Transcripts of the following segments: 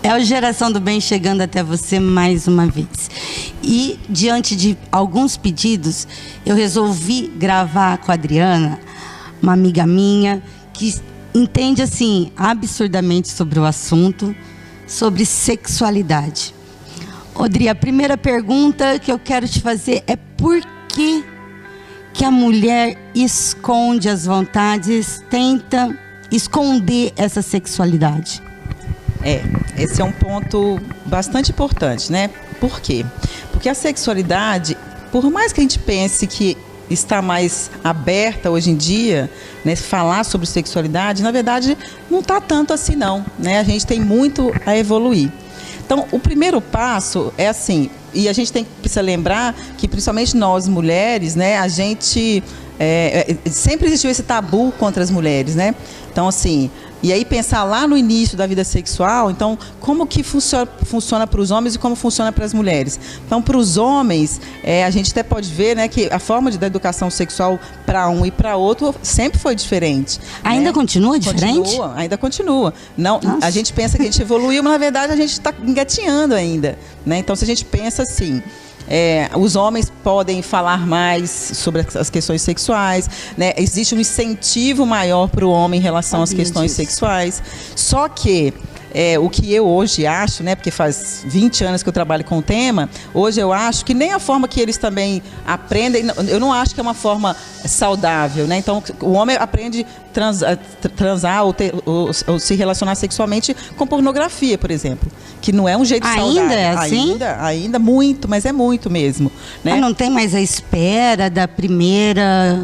É o Geração do Bem chegando até você mais uma vez. E diante de alguns pedidos, eu resolvi gravar com a Adriana, uma amiga minha, que entende assim absurdamente sobre o assunto, sobre sexualidade. Odri, a primeira pergunta que eu quero te fazer é por que a mulher esconde as vontades, tenta esconder essa sexualidade? Esse é um ponto bastante importante, né? Por quê? Porque a sexualidade, por mais que a gente pense que está mais aberta hoje em dia, né, falar sobre sexualidade, na verdade não está tanto assim não, né? A gente tem muito a evoluir. Então, o primeiro passo é assim, e a gente precisa lembrar que principalmente nós mulheres, né, a gente sempre existiu esse tabu contra as mulheres, né? Então, assim, e aí pensar lá no início da vida sexual, então, como que funciona para os homens e como funciona para as mulheres? Então, para os homens, a gente até pode ver, né, que a forma da educação sexual para um e para outro sempre foi diferente. Ainda, né? Continua diferente? Ainda continua. Não, a gente pensa que a gente evoluiu, mas na verdade a gente está engatinhando ainda, né? Então, se a gente pensa assim, os homens podem falar mais sobre as questões sexuais, né? Existe um incentivo maior para o homem em relação às questões sexuais. Só que o que eu hoje acho, né, porque faz 20 anos que eu trabalho com o tema, hoje eu acho que nem a forma que eles também aprendem, eu não acho que é uma forma saudável, né? Então, o homem aprende transar ou se relacionar sexualmente com pornografia, por exemplo, que não é um jeito saudável. Ainda é assim? Ainda muito, mas é muito mesmo, né? Não tem mais a espera da primeira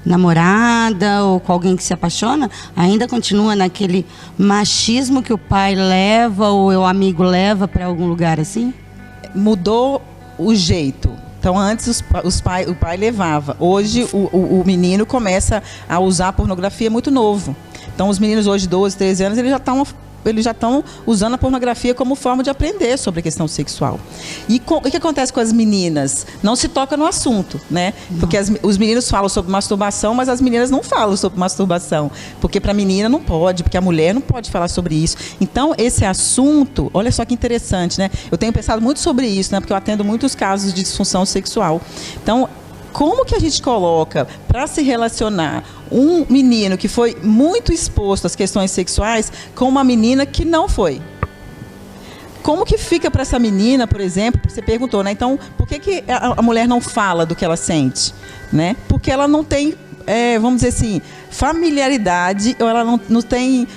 namorada ou com alguém que se apaixona? Ainda continua naquele machismo que o pai leva ou o amigo leva para algum lugar assim? Mudou o jeito. Então, antes o pai levava. Hoje, o menino começa a usar pornografia muito novo. Então, os meninos hoje, 12, 13 anos, eles já estão usando a pornografia como forma de aprender sobre a questão sexual. E o que acontece com as meninas? Não se toca no assunto, né? Porque os meninos falam sobre masturbação, mas as meninas não falam sobre masturbação. Porque para a menina não pode, porque a mulher não pode falar sobre isso. Então, esse assunto, olha só que interessante, né? Eu tenho pensado muito sobre isso, né? Porque eu atendo muitos casos de disfunção sexual. Então, como que a gente coloca para se relacionar um menino que foi muito exposto às questões sexuais com uma menina que não foi? Como que fica para essa menina, por exemplo, você perguntou, né? Então, por que a mulher não fala do que ela sente, né? Porque ela não tem, vamos dizer assim, familiaridade, ou ela não tem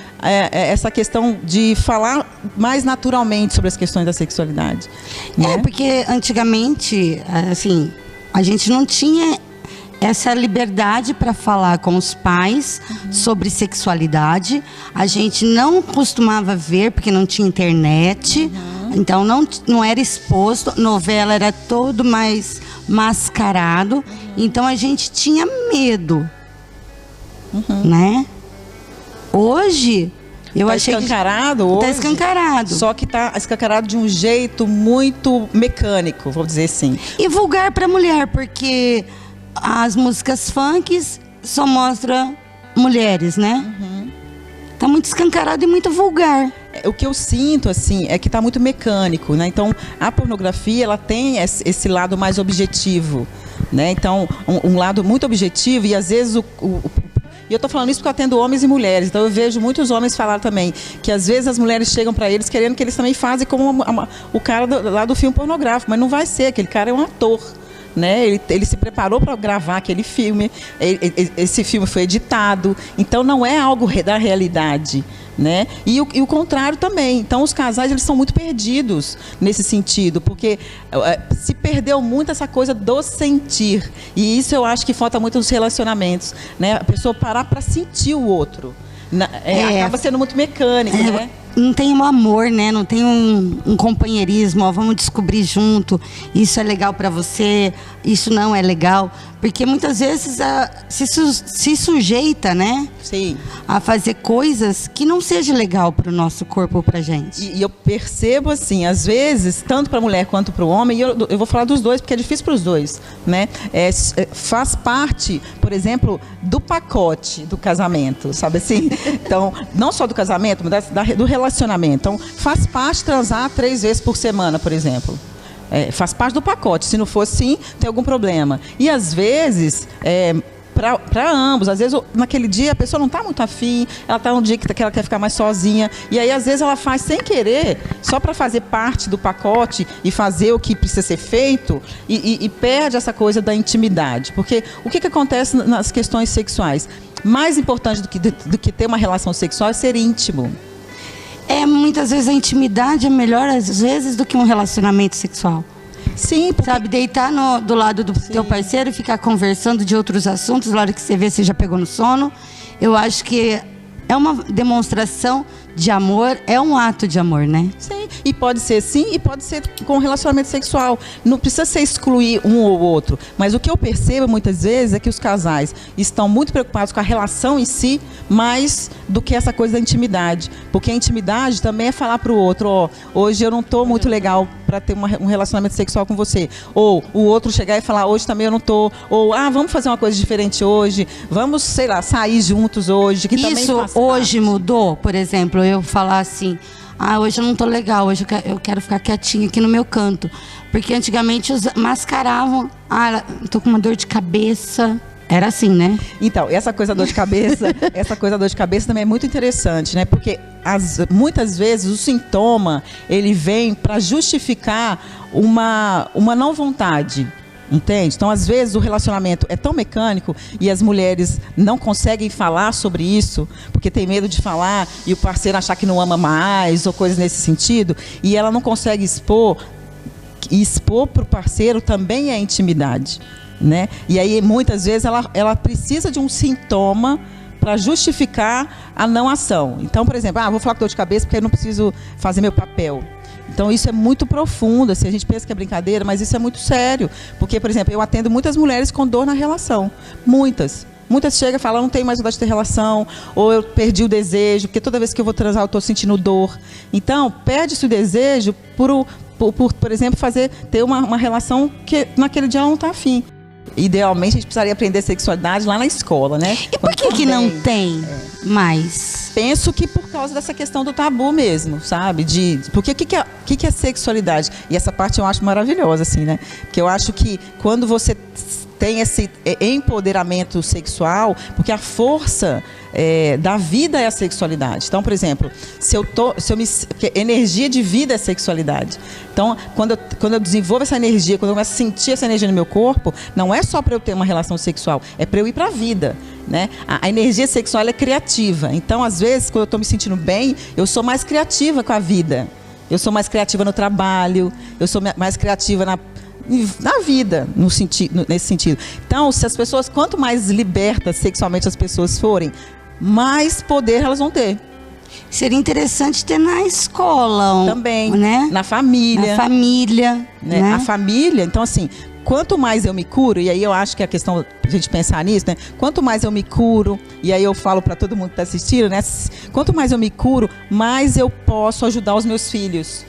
essa questão de falar mais naturalmente sobre as questões da sexualidade, né? Porque antigamente, assim, a gente não tinha essa liberdade para falar com os pais sobre sexualidade. A gente não costumava ver, porque não tinha internet. Então não era exposto. Novela era todo mais mascarado. Então a gente tinha medo. Né? Hoje... Eu achei escancarado hoje. Está escancarado. Só que está escancarado de um jeito muito mecânico, vou dizer assim. E vulgar para mulher, porque as músicas funk só mostram mulheres, né? Está muito escancarado e muito vulgar. O que eu sinto, assim, é que está muito mecânico, né? Então, a pornografia, ela tem esse lado mais objetivo, né? Então, um lado muito objetivo e, às vezes, e eu estou falando isso porque eu atendo homens e mulheres, então eu vejo muitos homens falar também que às vezes as mulheres chegam para eles querendo que eles também fazem como o cara lá do filme pornográfico, mas não vai ser, aquele cara é um ator, né? Ele se preparou para gravar aquele filme, esse filme foi editado, então não é algo da realidade, né? E o contrário também. Então os casais, eles são muito perdidos nesse sentido, porque se perdeu muito essa coisa do sentir, e isso eu acho que falta muito nos relacionamentos, né? A pessoa parar para sentir o outro. Acaba sendo muito mecânico, né? Não tem um amor, né? Não tem um companheirismo, ó, vamos descobrir junto, isso é legal para você, isso não é legal. Porque muitas vezes se sujeita, né? Sim. A fazer coisas que não seja legal para o nosso corpo ou pra gente. E eu percebo assim, às vezes, tanto para a mulher quanto para o homem, e eu vou falar dos dois, porque é difícil para os dois, né? Faz parte, por exemplo, do pacote do casamento, sabe assim? Então, não só do casamento, mas do relacionamento. Então, faz parte transar 3 vezes por semana, por exemplo. Faz parte do pacote. Se não for assim, tem algum problema. E às vezes, para ambos, às vezes naquele dia a pessoa não está muito afim, ela está num dia que ela quer ficar mais sozinha, e aí às vezes ela faz sem querer, só para fazer parte do pacote e fazer o que precisa ser feito, e perde essa coisa da intimidade. Porque o que acontece nas questões sexuais? Mais importante do que ter uma relação sexual é ser íntimo. Muitas vezes a intimidade é melhor, às vezes, do que um relacionamento sexual. Sim, porque... Sabe, deitar do lado do teu parceiro e ficar conversando de outros assuntos, na hora que você vê, você já pegou no sono. Eu acho que é uma demonstração de amor, é um ato de amor, né? Sim, e pode ser sim, e pode ser com relacionamento sexual. Não precisa ser excluir um ou outro. Mas o que eu percebo muitas vezes é que os casais estão muito preocupados com a relação em si, mais do que essa coisa da intimidade. Porque a intimidade também é falar para o outro, ó, hoje eu não estou muito legal para ter um relacionamento sexual com você. Ou o outro chegar e falar, hoje também eu não estou. Ou, vamos fazer uma coisa diferente hoje. Vamos, sei lá, sair juntos hoje. Que também isso hoje mudou, por exemplo, eu falar assim, hoje eu não tô legal, hoje eu quero ficar quietinha aqui no meu canto. Porque antigamente mascaravam, tô com uma dor de cabeça. Era assim, né? Então, essa coisa da dor de cabeça também é muito interessante, né? Porque muitas vezes o sintoma, ele vem para justificar uma não vontade. Entende? Então, às vezes, o relacionamento é tão mecânico e as mulheres não conseguem falar sobre isso, porque tem medo de falar e o parceiro achar que não ama mais, ou coisas nesse sentido, e ela não consegue expor para o parceiro também é intimidade, né? E aí, muitas vezes, ela precisa de um sintoma para justificar a não ação. Então, por exemplo, vou falar com dor de cabeça porque eu não preciso fazer meu papel. Então, isso é muito profundo, assim, a gente pensa que é brincadeira, mas isso é muito sério. Porque, por exemplo, eu atendo muitas mulheres com dor na relação. Muitas. Muitas chegam e falam, eu não tenho mais vontade de ter relação, ou eu perdi o desejo, porque toda vez que eu vou transar eu estou sentindo dor. Então, perde-se o desejo por exemplo, ter uma relação que naquele dia ela não está afim. Idealmente, a gente precisaria aprender sexualidade lá na escola, né? E por que não tem mais? Penso que por causa dessa questão do tabu mesmo, sabe? Porque o que é sexualidade? E essa parte eu acho maravilhosa, assim, né? Porque eu acho que quando você tem esse empoderamento sexual, porque a força da vida é a sexualidade. Então, por exemplo, porque energia de vida é sexualidade. Então, quando eu desenvolvo essa energia, quando eu começo a sentir essa energia no meu corpo, não é só para eu ter uma relação sexual, é para eu ir para a vida, né? A energia sexual é criativa. Então, às vezes, quando eu estou me sentindo bem, eu sou mais criativa com a vida. Eu sou mais criativa no trabalho, eu sou mais criativa na vida, nesse sentido. Então, se as pessoas, quanto mais libertas sexualmente as pessoas forem, mais poder elas vão ter. Seria interessante ter na escola. Também, né? Na família. Na família. Né? A família, então assim, quanto mais eu me curo, e aí eu acho que a questão, a gente pensar nisso, né? Quanto mais eu me curo, e aí eu falo para todo mundo que está assistindo, né? Quanto mais eu me curo, mais eu posso ajudar os meus filhos.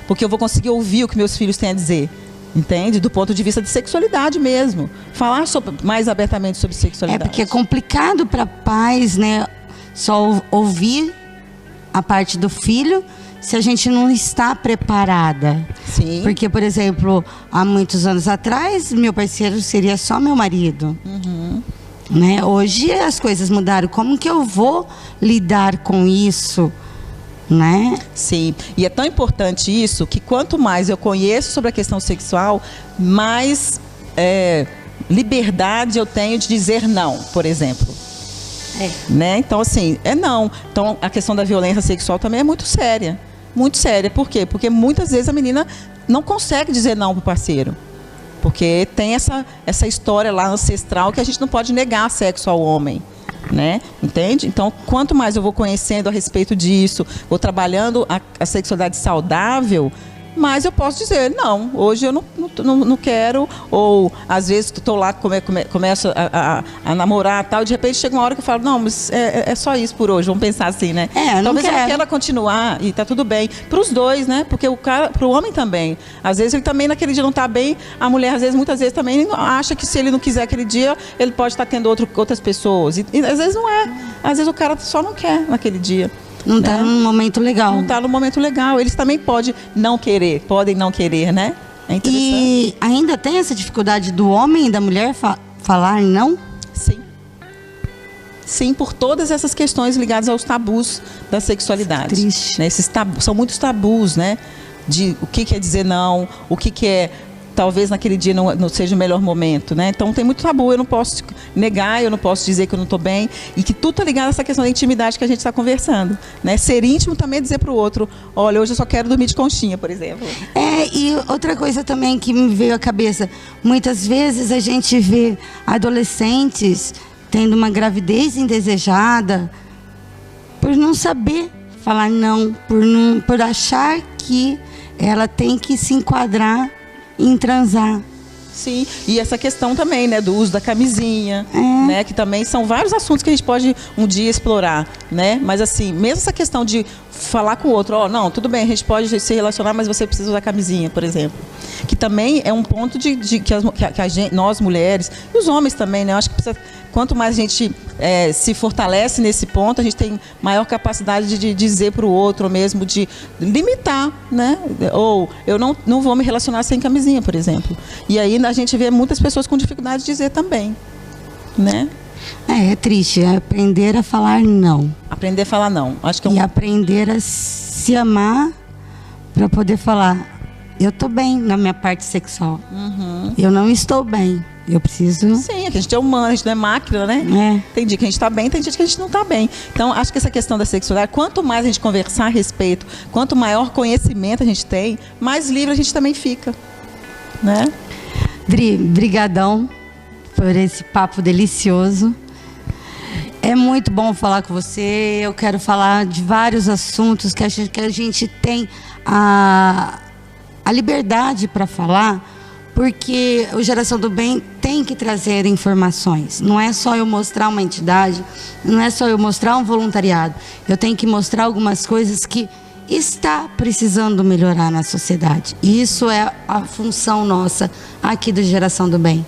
Porque eu vou conseguir ouvir o que meus filhos têm a dizer. Entende? Do ponto de vista de sexualidade mesmo. Falar mais abertamente sobre sexualidade. Porque é complicado para pais, né? Só ouvir a parte do filho se a gente não está preparada. Sim. Porque, por exemplo, há muitos anos atrás, meu parceiro seria só meu marido. Uhum. Né? Hoje as coisas mudaram. Como que eu vou lidar com isso? Né? Sim, e é tão importante isso que quanto mais eu conheço sobre a questão sexual, mais liberdade eu tenho de dizer não, por exemplo? Né? Então, assim, não. Então, a questão da violência sexual também é muito séria. Muito séria. Por quê? Porque muitas vezes a menina não consegue dizer não pro parceiro. Porque tem essa história lá ancestral que a gente não pode negar sexo ao homem. Né? Entende? Então, quanto mais eu vou conhecendo a respeito disso, vou trabalhando a sexualidade saudável, mas eu posso dizer, não, hoje eu não quero, ou às vezes estou lá, começo a namorar tal, de repente chega uma hora que eu falo, não, mas é só isso por hoje, vamos pensar assim, né? Talvez eu não queira continuar e tá tudo bem. Para os dois, né? Porque para o homem também. Às vezes ele também naquele dia não está bem, a mulher muitas vezes também acha que se ele não quiser aquele dia, ele pode estar tendo outras pessoas. E às vezes não é. Às vezes o cara só não quer naquele dia. Não está num momento legal. Não está no momento legal. Eles também podem não querer, né? É interessante. E ainda tem essa dificuldade do homem e da mulher falar não? Sim. Sim, por todas essas questões ligadas aos tabus da sexualidade. Triste. Né? São muitos tabus, né? De o que é dizer não, o que é... Talvez naquele dia não seja o melhor momento, né? Então tem muito tabu, eu não posso negar, eu não posso dizer que eu não estou bem. E que tudo está ligado a essa questão da intimidade que a gente está conversando. Né? Ser íntimo também é dizer para o outro, olha, hoje eu só quero dormir de conchinha, por exemplo. E outra coisa também que me veio à cabeça, muitas vezes a gente vê adolescentes tendo uma gravidez indesejada por não saber falar não, por achar que ela tem que se enquadrar em transar. Sim, e essa questão também, né, do uso da camisinha, né, que também são vários assuntos que a gente pode um dia explorar, né, mas assim, mesmo essa questão de falar com o outro, não, tudo bem, a gente pode se relacionar, mas você precisa usar camisinha, por exemplo, que também é um ponto nós mulheres, e os homens também, né, eu acho que quanto mais a gente se fortalece nesse ponto, a gente tem maior capacidade de dizer para o outro, ou mesmo de limitar, né? Ou eu não vou me relacionar sem camisinha, por exemplo. E aí a gente vê muitas pessoas com dificuldade de dizer também, né? É triste, é aprender a falar não. Aprender a falar não. Acho que E aprender a se amar para poder falar, eu estou bem na minha parte sexual. Eu não estou bem. Eu preciso... Sim, a gente é humano, a gente não é máquina, né? Tem dia que a gente está bem, tem dia que a gente não está bem. Então, acho que essa questão da sexualidade, quanto mais a gente conversar a respeito, quanto maior conhecimento a gente tem, mais livre a gente também fica, né? Dri, brigadão por esse papo delicioso. É muito bom falar com você. Eu quero falar de vários assuntos que a gente tem a liberdade para falar, porque o Geração do Bem tem que trazer informações. Não é só eu mostrar uma entidade, não é só eu mostrar um voluntariado. Eu tenho que mostrar algumas coisas que está precisando melhorar na sociedade. E isso é a função nossa aqui do Geração do Bem.